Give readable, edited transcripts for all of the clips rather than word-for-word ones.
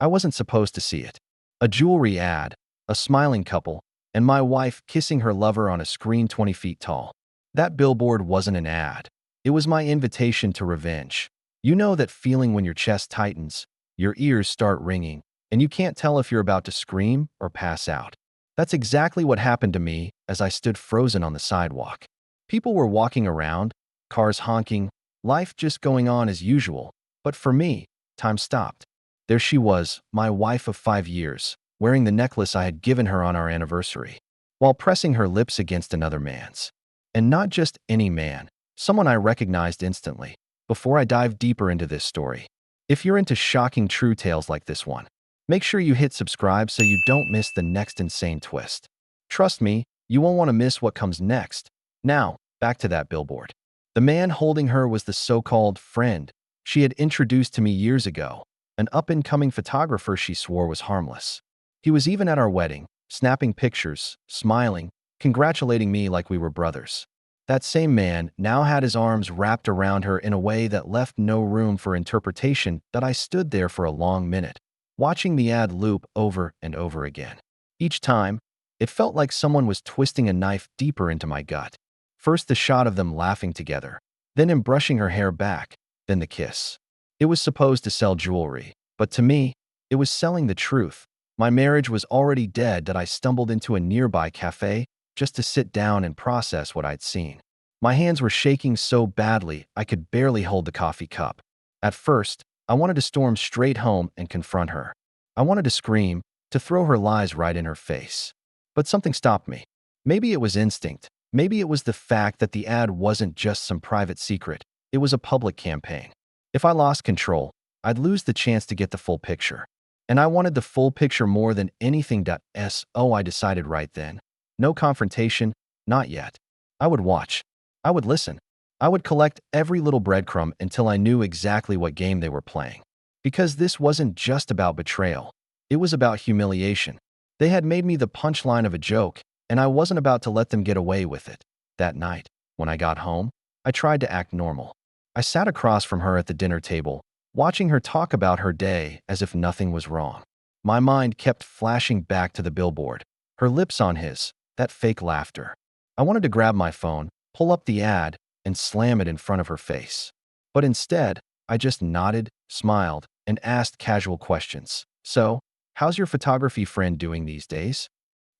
I wasn't supposed to see it. A jewelry ad, a smiling couple, and my wife kissing her lover on a screen 20 feet tall. That billboard wasn't an ad. It was my invitation to revenge. You know that feeling when your chest tightens, your ears start ringing, and you can't tell if you're about to scream or pass out. That's exactly what happened to me as I stood frozen on the sidewalk. People were walking around, cars honking, life just going on as usual. But for me, time stopped. There she was, my wife of 5 years, wearing the necklace I had given her on our anniversary, while pressing her lips against another man's. And not just any man, someone I recognized instantly. Before I dive deeper into this story, if you're into shocking true tales like this one, make sure you hit subscribe so you don't miss the next insane twist. Trust me, you won't want to miss what comes next. Now, back to that billboard. The man holding her was the so-called friend she had introduced to me years ago, an up-and-coming photographer she swore was harmless. He was even at our wedding, snapping pictures, smiling, congratulating me like we were brothers. That same man now had his arms wrapped around her in a way that left no room for interpretation. That I stood there for a long minute, watching the ad loop over and over again. Each time, it felt like someone was twisting a knife deeper into my gut. First the shot of them laughing together, then him brushing her hair back, then the kiss. It was supposed to sell jewelry, but to me, it was selling the truth. My marriage was already dead. That I stumbled into a nearby cafe just to sit down and process what I'd seen. My hands were shaking so badly I could barely hold the coffee cup. At first, I wanted to storm straight home and confront her. I wanted to scream, to throw her lies right in her face. But something stopped me. Maybe it was instinct. Maybe it was the fact that the ad wasn't just some private secret. It was a public campaign. If I lost control, I'd lose the chance to get the full picture. And I wanted the full picture more than anything. So I decided right then. No confrontation, not yet. I would watch. I would listen. I would collect every little breadcrumb until I knew exactly what game they were playing. Because this wasn't just about betrayal. It was about humiliation. They had made me the punchline of a joke, and I wasn't about to let them get away with it. That night, when I got home, I tried to act normal. I sat across from her at the dinner table, watching her talk about her day as if nothing was wrong. My mind kept flashing back to the billboard, her lips on his, that fake laughter. I wanted to grab my phone, pull up the ad, and slam it in front of her face. But instead, I just nodded, smiled, and asked casual questions. So, how's your photography friend doing these days?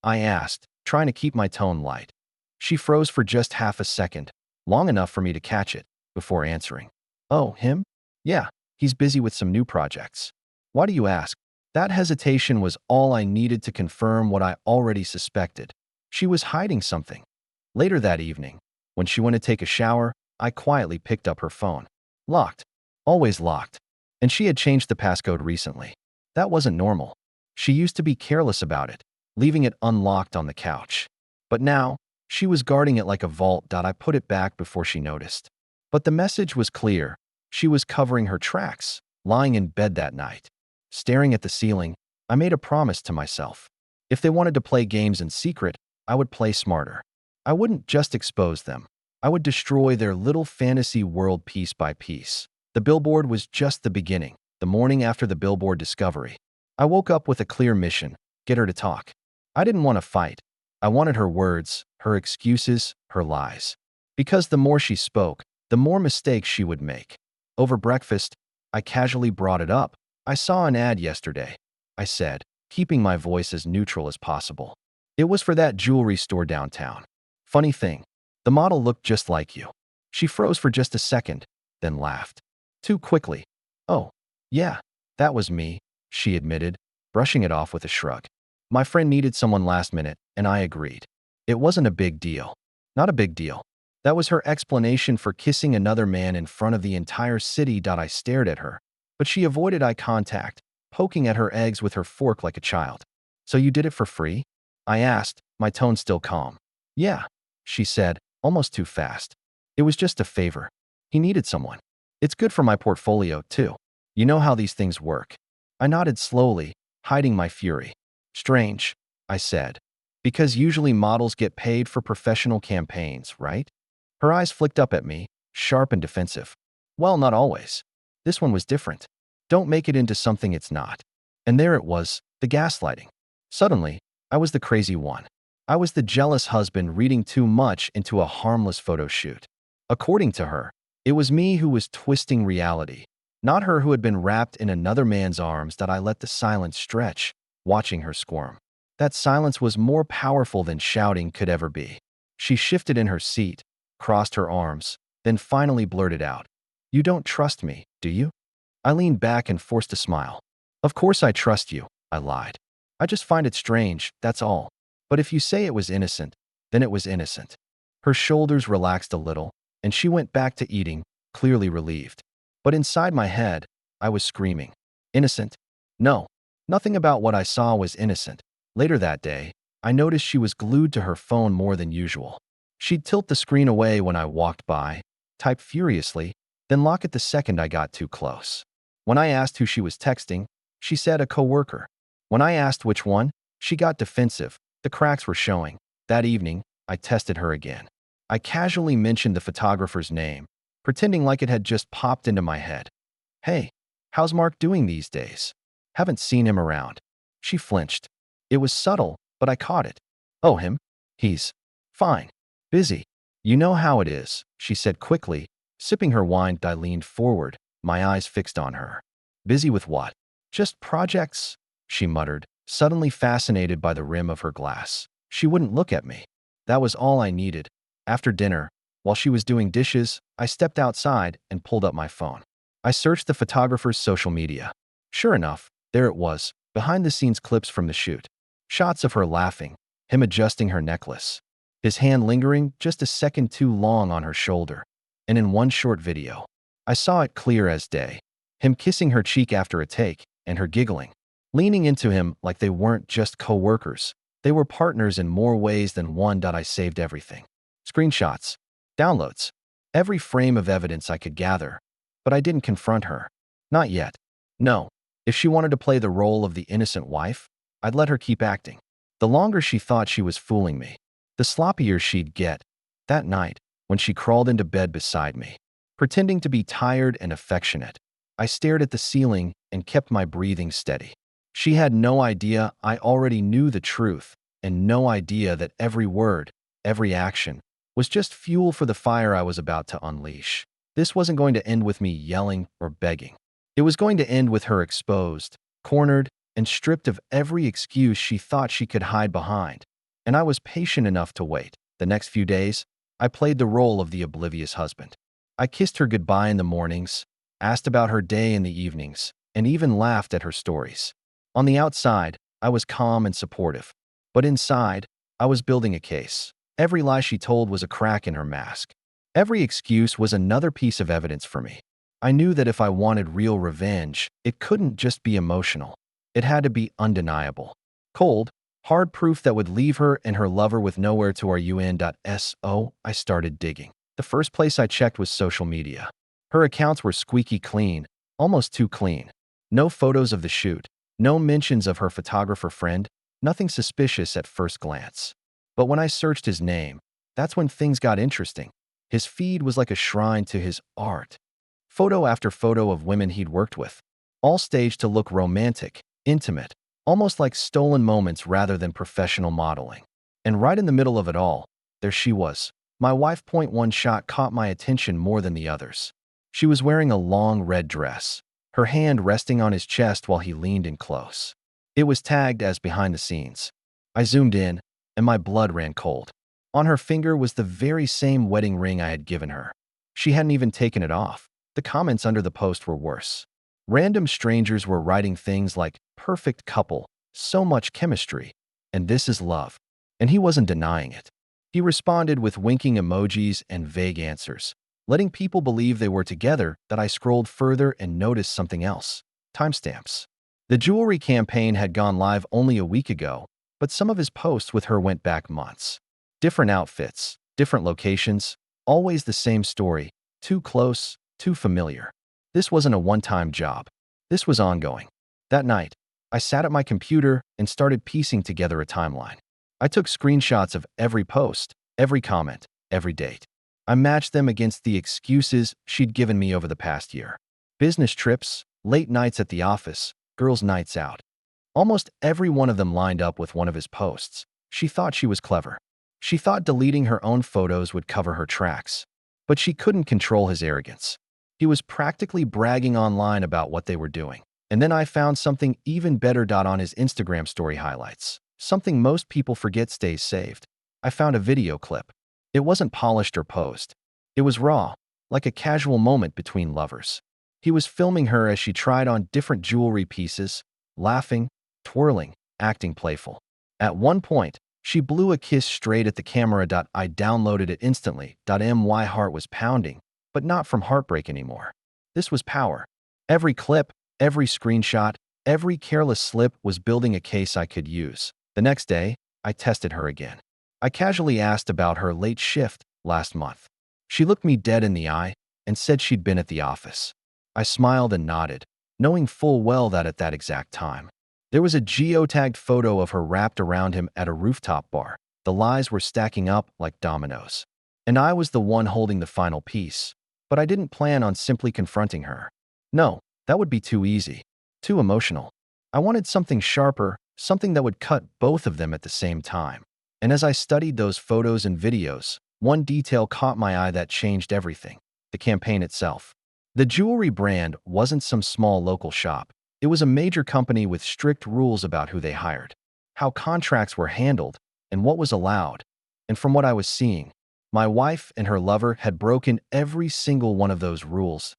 I asked, trying to keep my tone light. She froze for just half a second, long enough for me to catch it, before answering. Oh, him? Yeah, he's busy with some new projects. Why do you ask? That hesitation was all I needed to confirm what I already suspected. She was hiding something. Later that evening, when she went to take a shower, I quietly picked up her phone. Locked. Always locked. And she had changed the passcode recently. That wasn't normal. She used to be careless about it, leaving it unlocked on the couch. But now, she was guarding it like a vault. I put it back before she noticed. But the message was clear. She was covering her tracks, lying in bed that night. Staring at the ceiling, I made a promise to myself. If they wanted to play games in secret, I would play smarter. I wouldn't just expose them. I would destroy their little fantasy world piece by piece. The billboard was just the beginning. The morning after the billboard discovery, I woke up with a clear mission: get her to talk. I didn't want to fight. I wanted her words, her excuses, her lies. Because the more she spoke, the more mistakes she would make. Over breakfast, I casually brought it up. I saw an ad yesterday, I said, keeping my voice as neutral as possible. It was for that jewelry store downtown. Funny thing, the model looked just like you. She froze for just a second, then laughed. Too quickly. Oh, yeah, that was me, she admitted, brushing it off with a shrug. My friend needed someone last minute, and I agreed. It wasn't a big deal. Not a big deal. That was her explanation for kissing another man in front of the entire city. I stared at her, but she avoided eye contact, poking at her eggs with her fork like a child. So you did it for free? I asked, my tone still calm. Yeah, she said, almost too fast. It was just a favor. He needed someone. It's good for my portfolio, too. You know how these things work. I nodded slowly, hiding my fury. Strange, I said. Because usually models get paid for professional campaigns, right? Her eyes flicked up at me, sharp and defensive. Well, not always. This one was different. Don't make it into something it's not. And there it was, the gaslighting. Suddenly, I was the crazy one. I was the jealous husband reading too much into a harmless photo shoot. According to her, it was me who was twisting reality, not her who had been wrapped in another man's arms. That I let the silence stretch, watching her squirm. That silence was more powerful than shouting could ever be. She shifted in her seat, crossed her arms, then finally blurted out, "You don't trust me, do you?" I leaned back and forced a smile. "Of course I trust you," I lied. "I just find it strange, that's all. But if you say it was innocent, then it was innocent." Her shoulders relaxed a little, and she went back to eating, clearly relieved. But inside my head, I was screaming. Innocent? No, nothing about what I saw was innocent. Later that day, I noticed she was glued to her phone more than usual. She'd tilt the screen away when I walked by, type furiously, then lock it the second I got too close. When I asked who she was texting, she said a coworker. When I asked which one, she got defensive. The cracks were showing. That evening, I tested her again. I casually mentioned the photographer's name, pretending like it had just popped into my head. "Hey, how's Mark doing these days? Haven't seen him around." She flinched. It was subtle, but I caught it. "Oh, him? He's fine. Busy. You know how it is," she said quickly. Sipping her wine, I leaned forward, my eyes fixed on her. "Busy with what?" "Just projects," she muttered, suddenly fascinated by the rim of her glass. She wouldn't look at me. That was all I needed. After dinner, while she was doing dishes, I stepped outside and pulled up my phone. I searched the photographer's social media. Sure enough, there it was, behind-the-scenes clips from the shoot. Shots of her laughing, him adjusting her necklace, his hand lingering just a second too long on her shoulder. And in one short video, I saw it clear as day, him kissing her cheek after a take, and her giggling, leaning into him like they weren't just co-workers. They were partners in more ways than one. I saved everything. Screenshots, downloads, every frame of evidence I could gather. But I didn't confront her. Not yet. No. If she wanted to play the role of the innocent wife, I'd let her keep acting. The longer she thought she was fooling me, the sloppier she'd get. That night, when she crawled into bed beside me, pretending to be tired and affectionate, I stared at the ceiling and kept my breathing steady. She had no idea I already knew the truth, and no idea that every word, every action, was just fuel for the fire I was about to unleash. This wasn't going to end with me yelling or begging. It was going to end with her exposed, cornered, and stripped of every excuse she thought she could hide behind. And I was patient enough to wait. The next few days, I played the role of the oblivious husband. I kissed her goodbye in the mornings, asked about her day in the evenings, and even laughed at her stories. On the outside, I was calm and supportive. But inside, I was building a case. Every lie she told was a crack in her mask. Every excuse was another piece of evidence for me. I knew that if I wanted real revenge, it couldn't just be emotional. It had to be undeniable. Cold, hard proof that would leave her and her lover with nowhere to run. I started digging. The first place I checked was social media. Her accounts were squeaky clean, almost too clean. No photos of the shoot, no mentions of her photographer friend, nothing suspicious at first glance. But when I searched his name, that's when things got interesting. His feed was like a shrine to his art. Photo after photo of women he'd worked with, all staged to look romantic, intimate, almost like stolen moments rather than professional modeling. And right in the middle of it all, there she was. My wife. One shot caught my attention more than the others. She was wearing a long red dress, her hand resting on his chest while he leaned in close. It was tagged as behind the scenes. I zoomed in, and my blood ran cold. On her finger was the very same wedding ring I had given her. She hadn't even taken it off. The comments under the post were worse. Random strangers were writing things like, "Perfect couple, so much chemistry, and this is love." And he wasn't denying it. He responded with winking emojis and vague answers, letting people believe they were together. That I scrolled further and noticed something else. Timestamps. The jewelry campaign had gone live only a week ago, but some of his posts with her went back months. Different outfits, different locations, always the same story, too close, too familiar. This wasn't a one-time job. This was ongoing. That night, I sat at my computer and started piecing together a timeline. I took screenshots of every post, every comment, every date. I matched them against the excuses she'd given me over the past year. Business trips, late nights at the office, girls' nights out. Almost every one of them lined up with one of his posts. She thought she was clever. She thought deleting her own photos would cover her tracks. But she couldn't control his arrogance. He was practically bragging online about what they were doing. And then I found something even better. On his Instagram story highlights. Something most people forget stays saved. I found a video clip. It wasn't polished or posed. It was raw, like a casual moment between lovers. He was filming her as she tried on different jewelry pieces, laughing, twirling, acting playful. At one point, she blew a kiss straight at the camera. I downloaded it instantly. My heart was pounding, but not from heartbreak anymore. This was power. Every clip, every screenshot, every careless slip was building a case I could use. The next day, I tested her again. I casually asked about her late shift last month. She looked me dead in the eye and said she'd been at the office. I smiled and nodded, knowing full well that at that exact time, there was a geotagged photo of her wrapped around him at a rooftop bar. The lies were stacking up like dominoes. And I was the one holding the final piece. But I didn't plan on simply confronting her. No, that would be too easy, too emotional. I wanted something sharper, something that would cut both of them at the same time. And as I studied those photos and videos, one detail caught my eye that changed everything: the campaign itself. The jewelry brand wasn't some small local shop. It was a major company with strict rules about who they hired, how contracts were handled, and what was allowed. And from what I was seeing, my wife and her lover had broken every single one of those rules.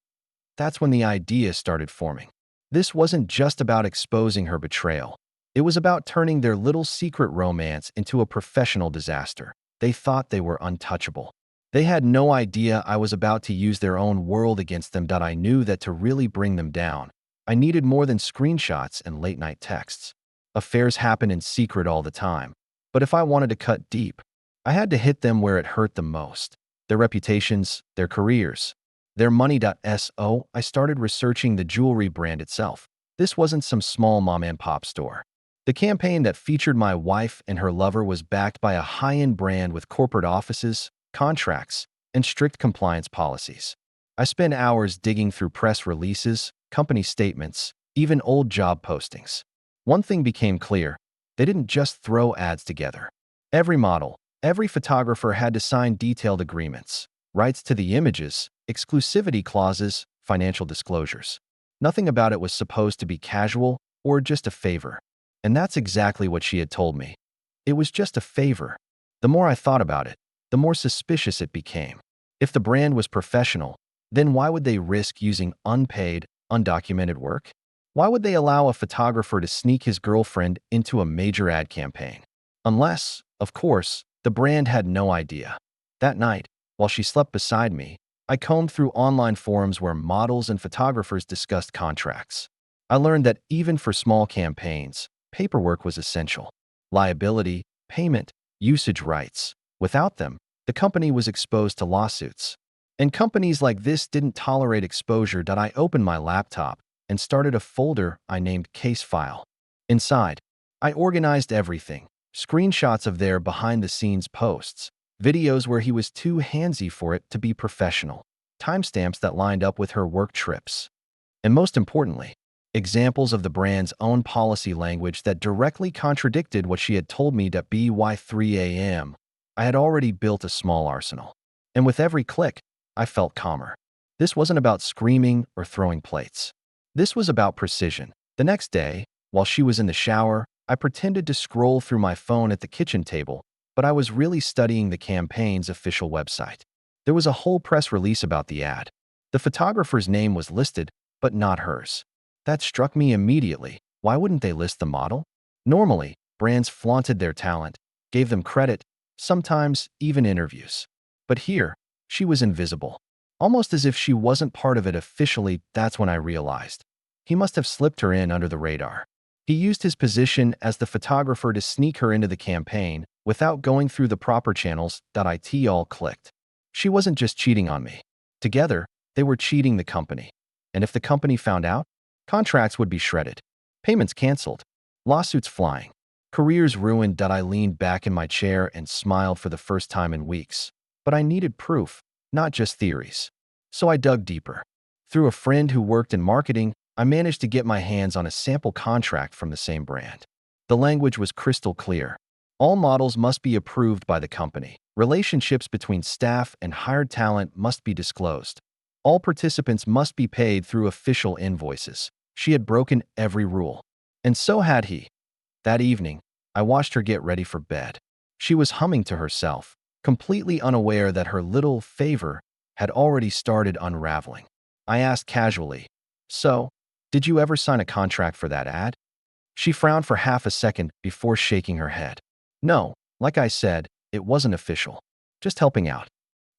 That's when the idea started forming. This wasn't just about exposing her betrayal. It was about turning their little secret romance into a professional disaster. They thought they were untouchable. They had no idea I was about to use their own world against them. I knew that to really bring them down, I needed more than screenshots and late-night texts. Affairs happen in secret all the time. But if I wanted to cut deep, I had to hit them where it hurt the most: their reputations, their careers, their money. So I started researching the jewelry brand itself. This wasn't some small mom-and-pop store. The campaign that featured my wife and her lover was backed by a high-end brand with corporate offices, contracts, and strict compliance policies. I spent hours digging through press releases, company statements, even old job postings. One thing became clear: they didn't just throw ads together. Every model, every photographer had to sign detailed agreements, rights to the images, exclusivity clauses, financial disclosures. Nothing about it was supposed to be casual or just a favor. And that's exactly what she had told me. It was just a favor. The more I thought about it, the more suspicious it became. If the brand was professional, then why would they risk using unpaid, undocumented work? Why would they allow a photographer to sneak his girlfriend into a major ad campaign? Unless, of course, the brand had no idea. That night, while she slept beside me, I combed through online forums where models and photographers discussed contracts. I learned that even for small campaigns, paperwork was essential: liability, payment, usage rights. Without them, the company was exposed to lawsuits. And companies like this didn't tolerate exposure. I opened my laptop and started a folder I named Case File. Inside, I organized everything: screenshots of their behind-the-scenes posts, videos where he was too handsy for it to be professional, timestamps that lined up with her work trips, and most importantly, examples of the brand's own policy language that directly contradicted what she had told me. By 3 a.m., I had already built a small arsenal. And with every click, I felt calmer. This wasn't about screaming or throwing plates. This was about precision. The next day, while she was in the shower, I pretended to scroll through my phone at the kitchen table, but I was really studying the campaign's official website. There was a whole press release about the ad. The photographer's name was listed, but not hers. That struck me immediately. Why wouldn't they list the model? Normally, brands flaunted their talent, gave them credit, sometimes even interviews. But here, she was invisible, almost as if she wasn't part of it officially. That's when I realized he must have slipped her in under the radar. He used his position as the photographer to sneak her into the campaign without going through the proper channels. It all clicked. She wasn't just cheating on me. Together, they were cheating the company. And if the company found out, contracts would be shredded, payments canceled, lawsuits flying, careers ruined. I leaned back in my chair and smiled for the first time in weeks. But I needed proof, not just theories. So I dug deeper. Through a friend who worked in marketing, I managed to get my hands on a sample contract from the same brand. The language was crystal clear. All models must be approved by the company. Relationships between staff and hired talent must be disclosed. All participants must be paid through official invoices. She had broken every rule. And so had he. That evening, I watched her get ready for bed. She was humming to herself, completely unaware that her little favor had already started unraveling. I asked casually, "So, did you ever sign a contract for that ad?" She frowned for half a second before shaking her head. "No, like I said, it wasn't official. Just helping out."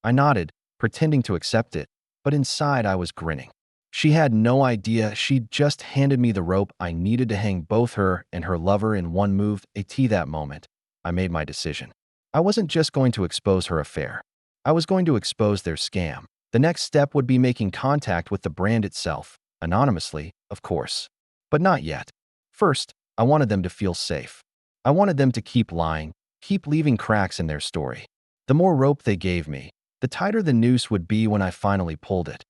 I nodded, pretending to accept it, but inside I was grinning. She had no idea she'd just handed me the rope I needed to hang both her and her lover in one move. That moment, I made my decision. I wasn't just going to expose her affair. I was going to expose their scam. The next step would be making contact with the brand itself, anonymously, of course. But not yet. First, I wanted them to feel safe. I wanted them to keep lying, keep leaving cracks in their story. The more rope they gave me, the tighter the noose would be when I finally pulled it.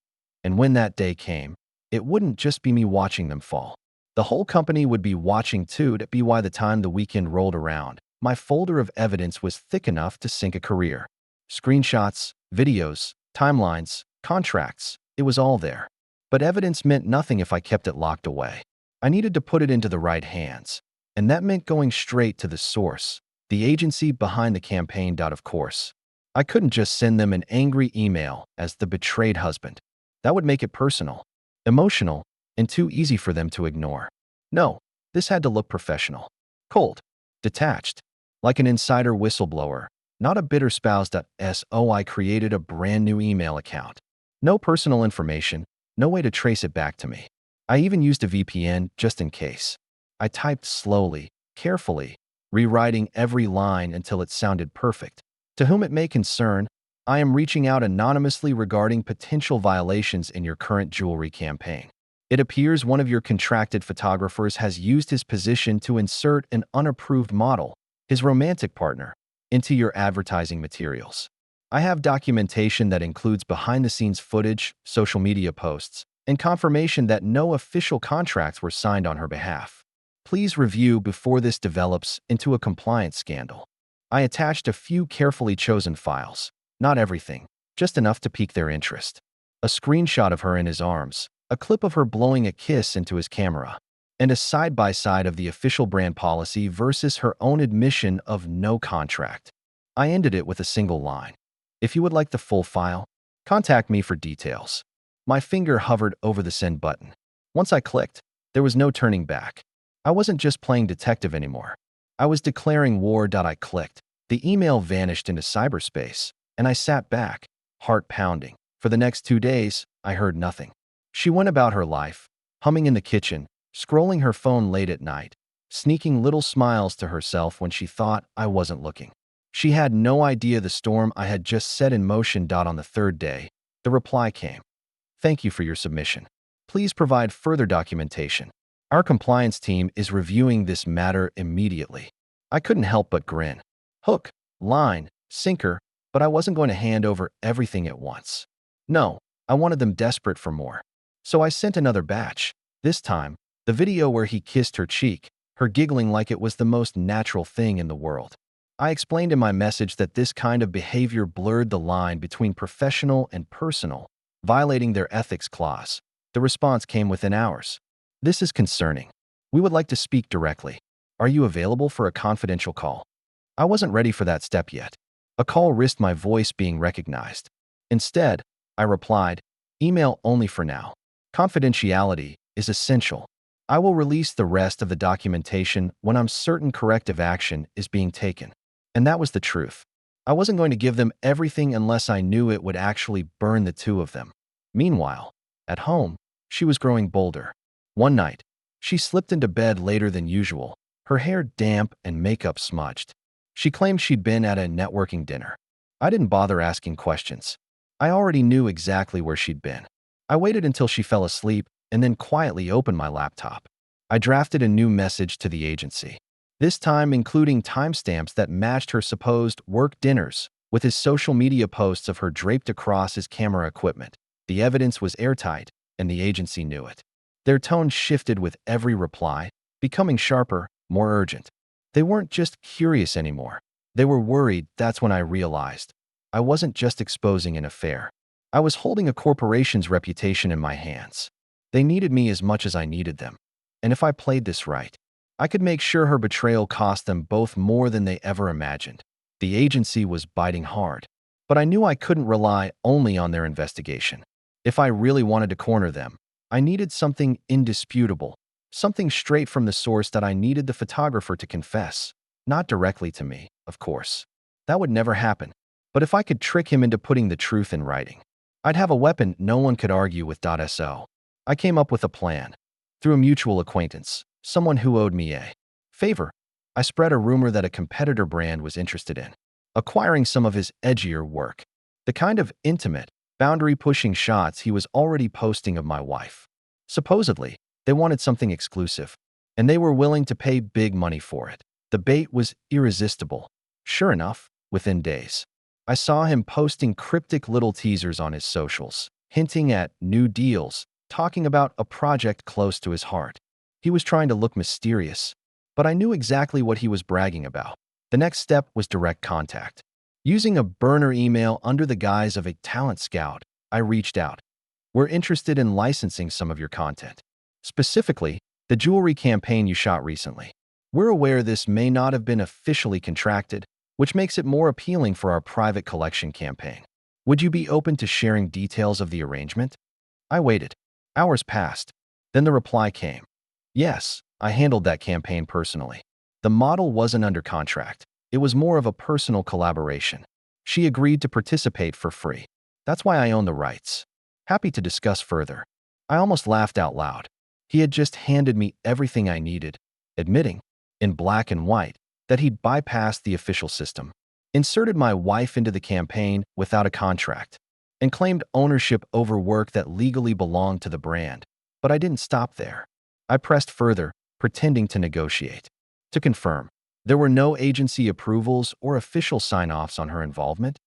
And when that day came, it wouldn't just be me watching them fall. The whole company would be watching too. To be why the time the weekend rolled around, my folder of evidence was thick enough to sink a career. Screenshots, videos, timelines, contracts, it was all there. But evidence meant nothing if I kept it locked away. I needed to put it into the right hands. And that meant going straight to the source, the agency behind the campaign. Of course, I couldn't just send them an angry email as the betrayed husband. That would make it personal, emotional, and too easy for them to ignore. No, this had to look professional. Cold. Detached. Like an insider whistleblower, not a bitter spouse. So I created a brand new email account. No personal information, no way to trace it back to me. I even used a VPN just in case. I typed slowly, carefully, rewriting every line until it sounded perfect. To whom it may concern, I am reaching out anonymously regarding potential violations in your current jewelry campaign. It appears one of your contracted photographers has used his position to insert an unapproved model, his romantic partner, into your advertising materials. I have documentation that includes behind-the-scenes footage, social media posts, and confirmation that no official contracts were signed on her behalf. Please review before this develops into a compliance scandal. I attached a few carefully chosen files. Not everything, just enough to pique their interest. A screenshot of her in his arms, a clip of her blowing a kiss into his camera, and a side-by-side of the official brand policy versus her own admission of no contract. I ended it with a single line. If you would like the full file, contact me for details. My finger hovered over the send button. Once I clicked, there was no turning back. I wasn't just playing detective anymore. I was declaring war. I clicked. The email vanished into cyberspace, and I sat back, heart pounding. For the next 2 days, I heard nothing. She went about her life, humming in the kitchen, scrolling her phone late at night, sneaking little smiles to herself when she thought I wasn't looking. She had no idea the storm I had just set in motion. On the third day, the reply came. Thank you for your submission. Please provide further documentation. Our compliance team is reviewing this matter immediately. I couldn't help but grin. Hook, line, sinker, but I wasn't going to hand over everything at once. No, I wanted them desperate for more. So I sent another batch. This time, the video where he kissed her cheek, her giggling like it was the most natural thing in the world. I explained in my message that this kind of behavior blurred the line between professional and personal, violating their ethics clause. The response came within hours. This is concerning. We would like to speak directly. Are you available for a confidential call? I wasn't ready for that step yet. A call risked my voice being recognized. Instead, I replied, email only for now. Confidentiality is essential. I will release the rest of the documentation when I'm certain corrective action is being taken. And that was the truth. I wasn't going to give them everything unless I knew it would actually burn the two of them. Meanwhile, at home, she was growing bolder. One night, she slipped into bed later than usual, her hair damp and makeup smudged. She claimed she'd been at a networking dinner. I didn't bother asking questions. I already knew exactly where she'd been. I waited until she fell asleep and then quietly opened my laptop. I drafted a new message to the agency, this time including timestamps that matched her supposed work dinners with his social media posts of her draped across his camera equipment. The evidence was airtight, and the agency knew it. Their tone shifted with every reply, becoming sharper, more urgent. They weren't just curious anymore. They were worried. That's when I realized I wasn't just exposing an affair. I was holding a corporation's reputation in my hands. They needed me as much as I needed them. And if I played this right, I could make sure her betrayal cost them both more than they ever imagined. The agency was biting hard, but I knew I couldn't rely only on their investigation. If I really wanted to corner them, I needed something indisputable, something straight from the source that I needed the photographer to confess. Not directly to me, of course. That would never happen. But if I could trick him into putting the truth in writing, I'd have a weapon no one could argue with. So I came up with a plan. Through a mutual acquaintance, someone who owed me a favor, I spread a rumor that a competitor brand was interested in acquiring some of his edgier work, the kind of intimate, boundary-pushing shots he was already posting of my wife. Supposedly, they wanted something exclusive, and they were willing to pay big money for it. The bait was irresistible. Sure enough, within days, I saw him posting cryptic little teasers on his socials, hinting at new deals, talking about a project close to his heart. He was trying to look mysterious, but I knew exactly what he was bragging about. The next step was direct contact. Using a burner email under the guise of a talent scout, I reached out. We're interested in licensing some of your content, specifically the jewelry campaign you shot recently. We're aware this may not have been officially contracted, which makes it more appealing for our private collection campaign. Would you be open to sharing details of the arrangement? I waited. Hours passed. Then the reply came. Yes, I handled that campaign personally. The model wasn't under contract. It was more of a personal collaboration. She agreed to participate for free. That's why I own the rights. Happy to discuss further. I almost laughed out loud. He had just handed me everything I needed, admitting, in black and white, that he'd bypassed the official system, inserted my wife into the campaign without a contract, and claimed ownership over work that legally belonged to the brand. But I didn't stop there. I pressed further, pretending to negotiate. To confirm, there were no agency approvals or official sign-offs on her involvement.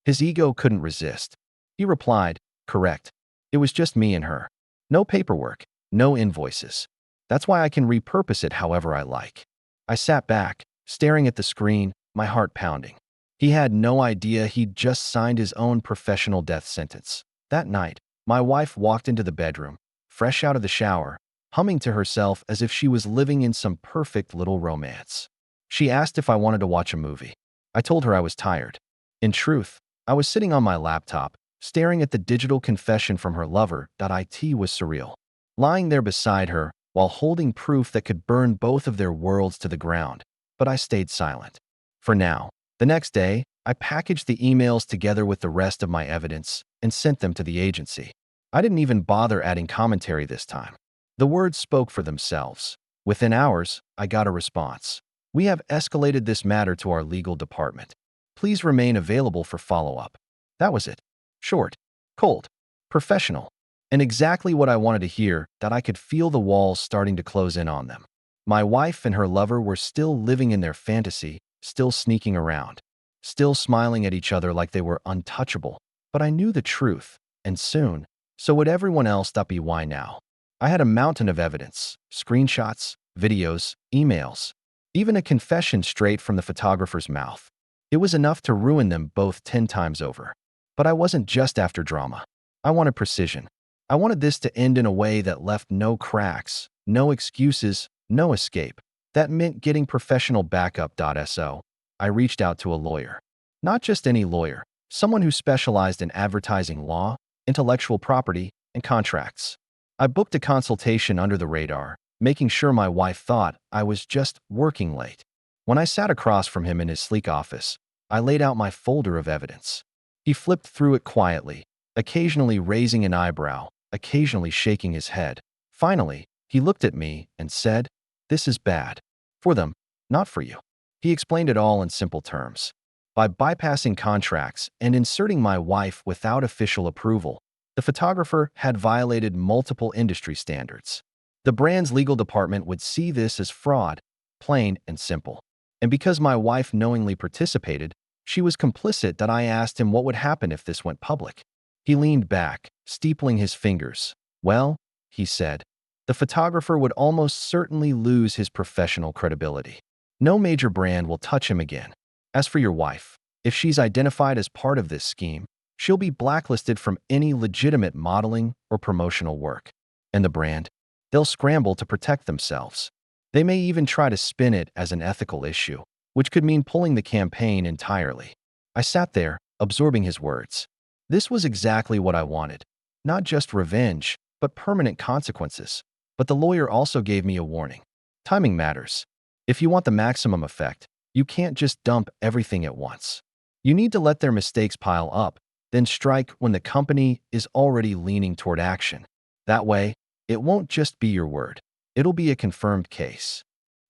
His ego couldn't resist. He replied, correct. It was just me and her. No paperwork, no invoices. That's why I can repurpose it however I like. I sat back, staring at the screen, my heart pounding. He had no idea he'd just signed his own professional death sentence. That night, my wife walked into the bedroom, fresh out of the shower, humming to herself as if she was living in some perfect little romance. She asked if I wanted to watch a movie. I told her I was tired. In truth, I was sitting on my laptop, staring at the digital confession from her lover. It was surreal. Lying there beside her, while holding proof that could burn both of their worlds to the ground. But I stayed silent. For now. The next day, I packaged the emails together with the rest of my evidence and sent them to the agency. I didn't even bother adding commentary this time. The words spoke for themselves. Within hours, I got a response. We have escalated this matter to our legal department. Please remain available for follow-up. That was it. Short, cold, professional, and exactly what I wanted to hear. That I could feel the walls starting to close in on them. My wife and her lover were still living in their fantasy, still sneaking around, still smiling at each other like they were untouchable. But I knew the truth, and soon, so would everyone else. Why now? I had a mountain of evidence, screenshots, videos, emails, even a confession straight from the photographer's mouth. It was enough to ruin them both 10 times over. But I wasn't just after drama. I wanted precision. I wanted this to end in a way that left no cracks, no excuses, no escape. That meant getting professional backup. So I reached out to a lawyer. Not just any lawyer, someone who specialized in advertising law, intellectual property, and contracts. I booked a consultation under the radar, making sure my wife thought I was just working late. When I sat across from him in his sleek office, I laid out my folder of evidence. He flipped through it quietly, occasionally raising an eyebrow, occasionally shaking his head. Finally, he looked at me and said, "This is bad. For them, not for you." He explained it all in simple terms. By bypassing contracts and inserting my wife without official approval, the photographer had violated multiple industry standards. The brand's legal department would see this as fraud, plain and simple. And because my wife knowingly participated, she was complicit. I asked him what would happen if this went public. He leaned back, steepling his fingers. "Well," he said, The photographer would almost certainly lose his professional credibility. No major brand will touch him again. As for your wife, if she's identified as part of this scheme, she'll be blacklisted from any legitimate modeling or promotional work. And the brand? They'll scramble to protect themselves. They may even try to spin it as an ethical issue, which could mean pulling the campaign entirely. I sat there, absorbing his words. This was exactly what I wanted. Not just revenge, but permanent consequences. But the lawyer also gave me a warning. Timing matters. If you want the maximum effect, you can't just dump everything at once. You need to let their mistakes pile up, then strike when the company is already leaning toward action. That way, it won't just be your word. It'll be a confirmed case.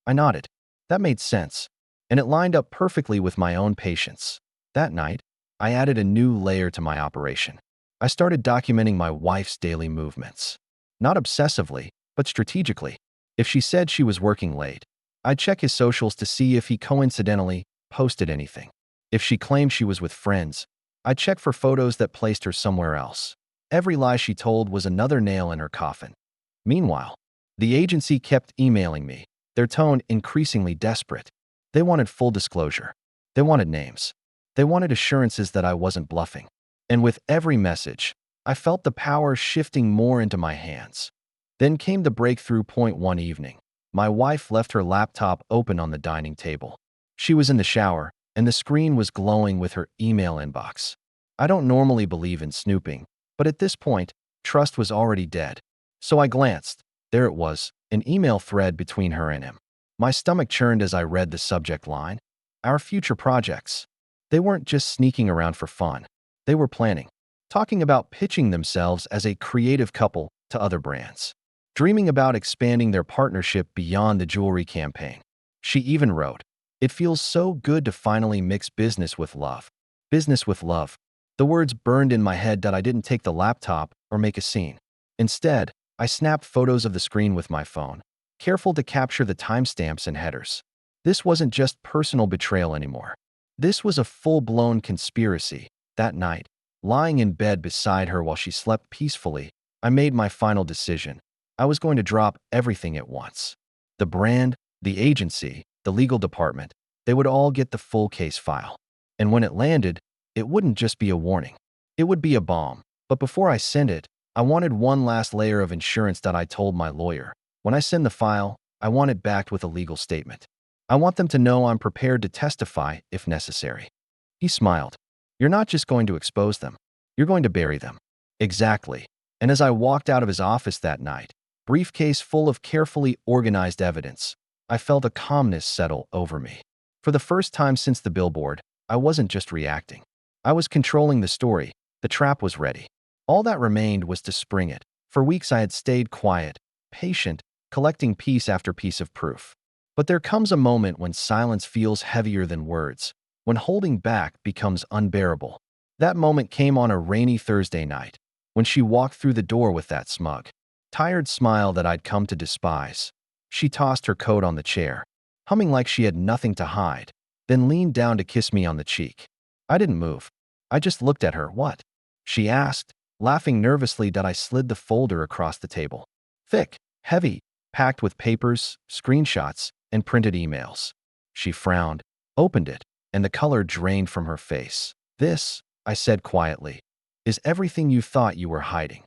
I nodded. That made sense, and it lined up perfectly with my own patience. That night, I added a new layer to my operation. I started documenting my wife's daily movements. Not obsessively, but strategically. If she said she was working late, I'd check his socials to see if he coincidentally posted anything. If she claimed she was with friends, I'd check for photos that placed her somewhere else. Every lie she told was another nail in her coffin. Meanwhile, the agency kept emailing me, their tone increasingly desperate. They wanted full disclosure. They wanted names. They wanted assurances that I wasn't bluffing. And with every message, I felt the power shifting more into my hands. Then came the breakthrough point one evening. My wife left her laptop open on the dining table. She was in the shower, and the screen was glowing with her email inbox. I don't normally believe in snooping, but at this point, trust was already dead. So I glanced. There it was, an email thread between her and him. My stomach churned as I read the subject line. Our future projects. They weren't just sneaking around for fun. They were planning. Talking about pitching themselves as a creative couple to other brands. Dreaming about expanding their partnership beyond the jewelry campaign. She even wrote, "It feels so good to finally mix business with love." Business with love. The words burned in my head that I didn't take the laptop or make a scene. Instead, I snapped photos of the screen with my phone, careful to capture the timestamps and headers. This wasn't just personal betrayal anymore. This was a full-blown conspiracy. That night, lying in bed beside her while she slept peacefully, I made my final decision. I was going to drop everything at once. The brand, the agency, the legal department, they would all get the full case file. And when it landed, it wouldn't just be a warning. It would be a bomb. But before I sent it, I wanted one last layer of insurance that I told my lawyer. When I send the file, I want it backed with a legal statement. I want them to know I'm prepared to testify if necessary. He smiled. You're not just going to expose them. You're going to bury them. Exactly. And as I walked out of his office that night, briefcase full of carefully organized evidence, I felt a calmness settle over me. For the first time since the Billboard, I wasn't just reacting. I was controlling the story. The trap was ready. All that remained was to spring it. For weeks I had stayed quiet, patient, collecting piece after piece of proof. But there comes a moment when silence feels heavier than words, when holding back becomes unbearable. That moment came on a rainy Thursday night, when she walked through the door with that smug, tired smile that I'd come to despise. She tossed her coat on the chair, humming like she had nothing to hide, then leaned down to kiss me on the cheek. I didn't move. I just looked at her. What? She asked, laughing nervously that I slid the folder across the table. Thick, heavy, packed with papers, screenshots, and printed emails. She frowned, opened it, and the color drained from her face. This, I said quietly, is everything you thought you were hiding.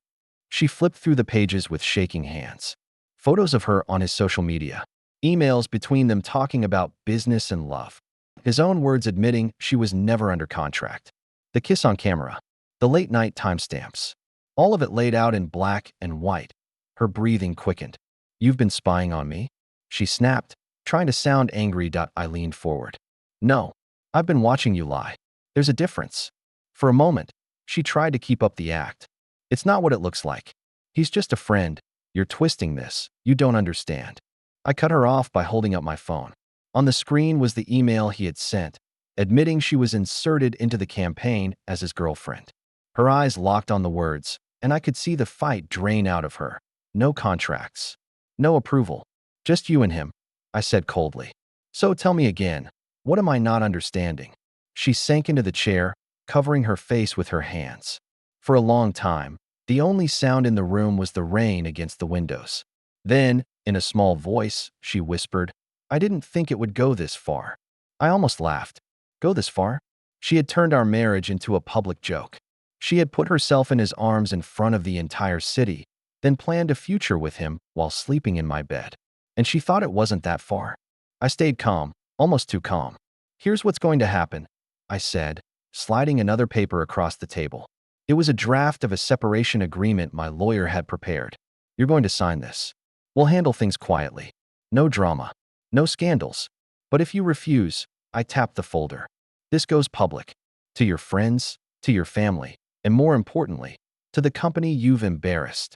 She flipped through the pages with shaking hands. Photos of her on his social media. Emails between them talking about business and love. His own words admitting she was never under contract. The kiss on camera. The late-night timestamps. All of it laid out in black and white. Her breathing quickened. You've been spying on me? She snapped, trying to sound angry. I leaned forward. No, I've been watching you lie. There's a difference. For a moment, she tried to keep up the act. It's not what it looks like. He's just a friend. You're twisting this. You don't understand. I cut her off by holding up my phone. On the screen was the email he had sent, admitting she was inserted into the campaign as his girlfriend. Her eyes locked on the words, and I could see the fight drain out of her. No contracts. No approval. Just you and him, I said coldly. So tell me again, what am I not understanding? She sank into the chair, covering her face with her hands. For a long time, the only sound in the room was the rain against the windows. Then, in a small voice, she whispered, "I didn't think it would go this far." I almost laughed. Go this far? She had turned our marriage into a public joke. She had put herself in his arms in front of the entire city, then planned a future with him while sleeping in my bed. And she thought it wasn't that far. I stayed calm, almost too calm. "Here's what's going to happen," I said, sliding another paper across the table. It was a draft of a separation agreement my lawyer had prepared. "You're going to sign this. We'll handle things quietly. No drama. No scandals. But if you refuse," I tapped the folder, "this goes public. To your friends, to your family, and more importantly, to the company you've embarrassed."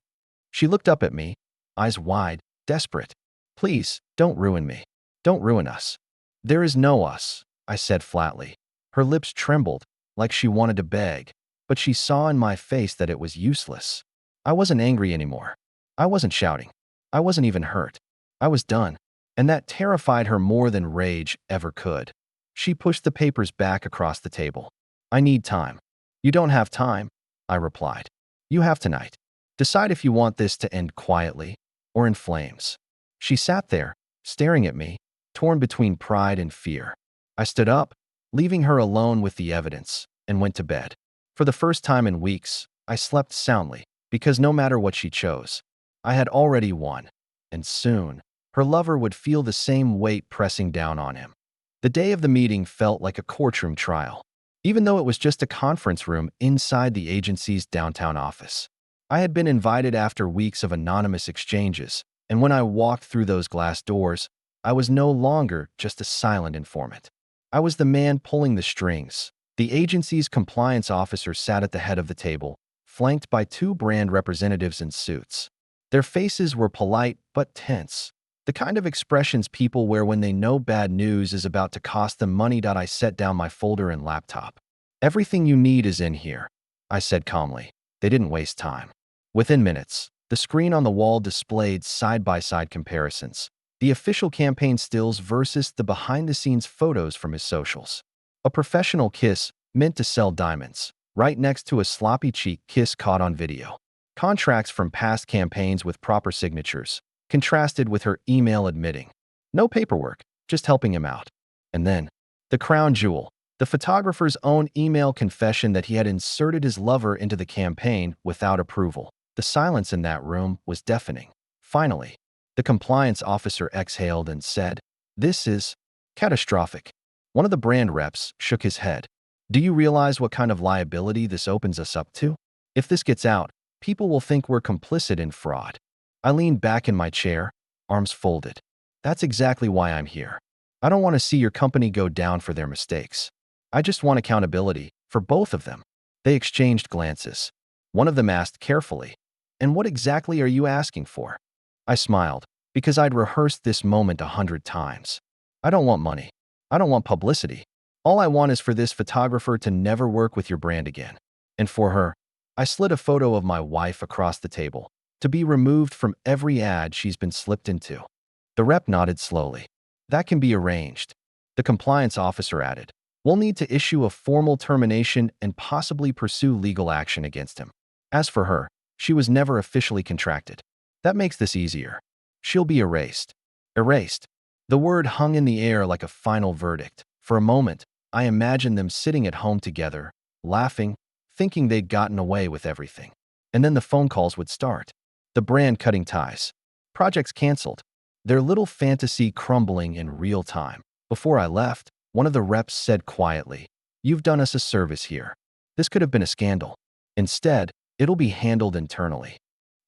She looked up at me, eyes wide, desperate. "Please, don't ruin me. Don't ruin us." "There is no us," I said flatly. Her lips trembled, like she wanted to beg, but she saw in my face that it was useless. I wasn't angry anymore. I wasn't shouting. I wasn't even hurt. I was done, and that terrified her more than rage ever could. She pushed the papers back across the table. "I need time." "You don't have time," I replied. "You have tonight. Decide if you want this to end quietly or in flames." She sat there, staring at me, torn between pride and fear. I stood up, leaving her alone with the evidence, and went to bed. For the first time in weeks, I slept soundly, because no matter what she chose, I had already won, and soon, her lover would feel the same weight pressing down on him. The day of the meeting felt like a courtroom trial, even though it was just a conference room inside the agency's downtown office. I had been invited after weeks of anonymous exchanges, and when I walked through those glass doors, I was no longer just a silent informant. I was the man pulling the strings. The agency's compliance officer sat at the head of the table, flanked by two brand representatives in suits. Their faces were polite but tense, the kind of expressions people wear when they know bad news is about to cost them money. I set down my folder and laptop. "Everything you need is in here," I said calmly. They didn't waste time. Within minutes, the screen on the wall displayed side-by-side comparisons, the official campaign stills versus the behind-the-scenes photos from his socials. A professional kiss meant to sell diamonds, right next to a sloppy cheek kiss caught on video. Contracts from past campaigns with proper signatures, contrasted with her email admitting, no paperwork, just helping him out. And then, the crown jewel, the photographer's own email confession that he had inserted his lover into the campaign without approval. The silence in that room was deafening. Finally, the compliance officer exhaled and said, "This is catastrophic." One of the brand reps shook his head. "Do you realize what kind of liability this opens us up to? If this gets out, people will think we're complicit in fraud." I leaned back in my chair, arms folded. "That's exactly why I'm here. I don't want to see your company go down for their mistakes. I just want accountability for both of them." They exchanged glances. One of them asked carefully, "And what exactly are you asking for?" I smiled, because I'd rehearsed this moment 100 times. "I don't want money. I don't want publicity. All I want is for this photographer to never work with your brand again. And for her," I slid a photo of my wife across the table, "to be removed from every ad she's been slipped into." The rep nodded slowly. "That can be arranged." The compliance officer added, "We'll need to issue a formal termination and possibly pursue legal action against him." As for her, she was never officially contracted. That makes this easier. She'll be erased. Erased. The word hung in the air like a final verdict. For a moment, I imagined them sitting at home together, laughing, thinking they'd gotten away with everything. And then the phone calls would start. The brand cutting ties. Projects canceled. Their little fantasy crumbling in real time. Before I left, one of the reps said quietly, "You've done us a service here. This could have been a scandal. Instead, it'll be handled internally."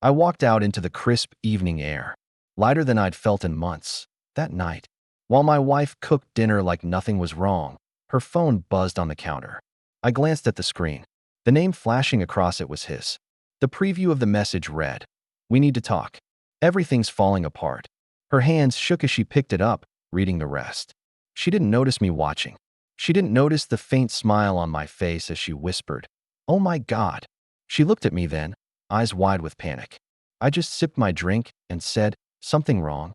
I walked out into the crisp evening air, lighter than I'd felt in months. That night, while my wife cooked dinner like nothing was wrong, her phone buzzed on the counter. I glanced at the screen. The name flashing across it was his. The preview of the message read, "We need to talk. Everything's falling apart." Her hands shook as she picked it up, reading the rest. She didn't notice me watching. She didn't notice the faint smile on my face as she whispered, "Oh my God." She looked at me then, eyes wide with panic. I just sipped my drink and said, "Something wrong?"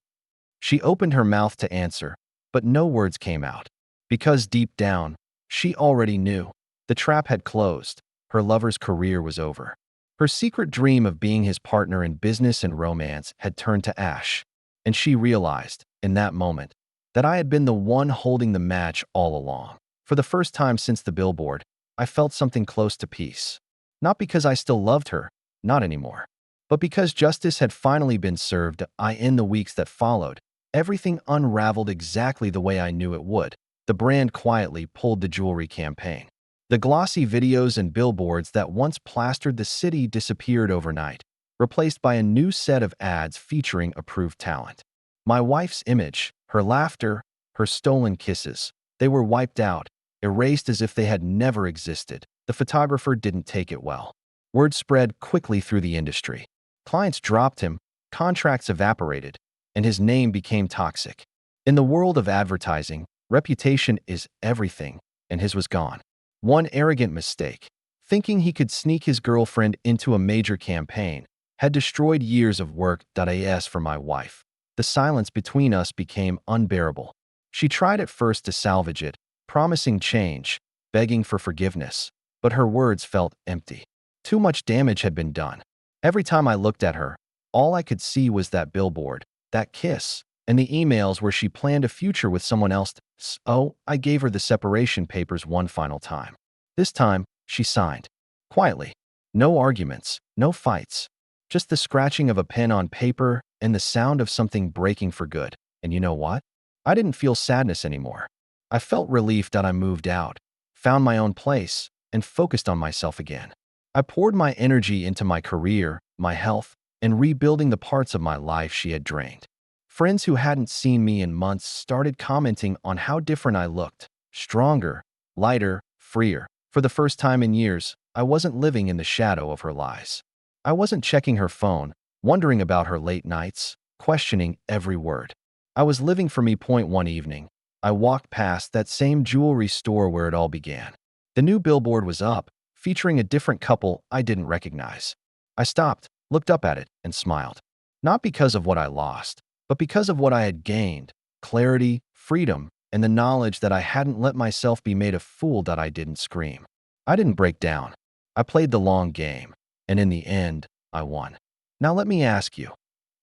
She opened her mouth to answer, but no words came out. Because deep down, she already knew. The trap had closed. Her lover's career was over. Her secret dream of being his partner in business and romance had turned to ash, and she realized, in that moment, that I had been the one holding the match all along. For the first time since the billboard, I felt something close to peace. Not because I still loved her, not anymore, but because justice had finally been served. In the weeks that followed, everything unraveled exactly the way I knew it would. The brand quietly pulled the jewelry campaign. The glossy videos and billboards that once plastered the city disappeared overnight, replaced by a new set of ads featuring approved talent. My wife's image, her laughter, her stolen kisses, they were wiped out, erased as if they had never existed. The photographer didn't take it well. Word spread quickly through the industry. Clients dropped him, contracts evaporated, and his name became toxic. In the world of advertising, reputation is everything, and his was gone. One arrogant mistake, thinking he could sneak his girlfriend into a major campaign, had destroyed years of work. As for my wife, the silence between us became unbearable. She tried at first to salvage it, promising change, begging for forgiveness, but her words felt empty. Too much damage had been done. Every time I looked at her, all I could see was that billboard, that kiss, and the emails where she planned a future with someone else. So I gave her the separation papers one final time. This time, she signed. Quietly. No arguments, no fights. Just the scratching of a pen on paper and the sound of something breaking for good. And you know what? I didn't feel sadness anymore. I felt relief that I moved out, found my own place, and focused on myself again. I poured my energy into my career, my health, and rebuilding the parts of my life she had drained. Friends who hadn't seen me in months started commenting on how different I looked. Stronger, lighter, freer. For the first time in years, I wasn't living in the shadow of her lies. I wasn't checking her phone, wondering about her late nights, questioning every word. I was living for me. One evening, I walked past that same jewelry store where it all began. The new billboard was up, featuring a different couple I didn't recognize. I stopped, looked up at it, and smiled. Not because of what I lost, but because of what I had gained: clarity, freedom, and the knowledge that I hadn't let myself be made a fool. I didn't scream. I didn't break down. I played the long game, and in the end, I won. Now let me ask you,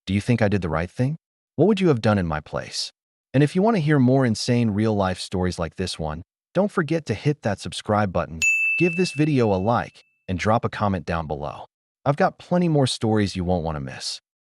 do you think I did the right thing? What would you have done in my place? And if you want to hear more insane real-life stories like this one, don't forget to hit that subscribe button, give this video a like, and drop a comment down below. I've got plenty more stories you won't want to miss.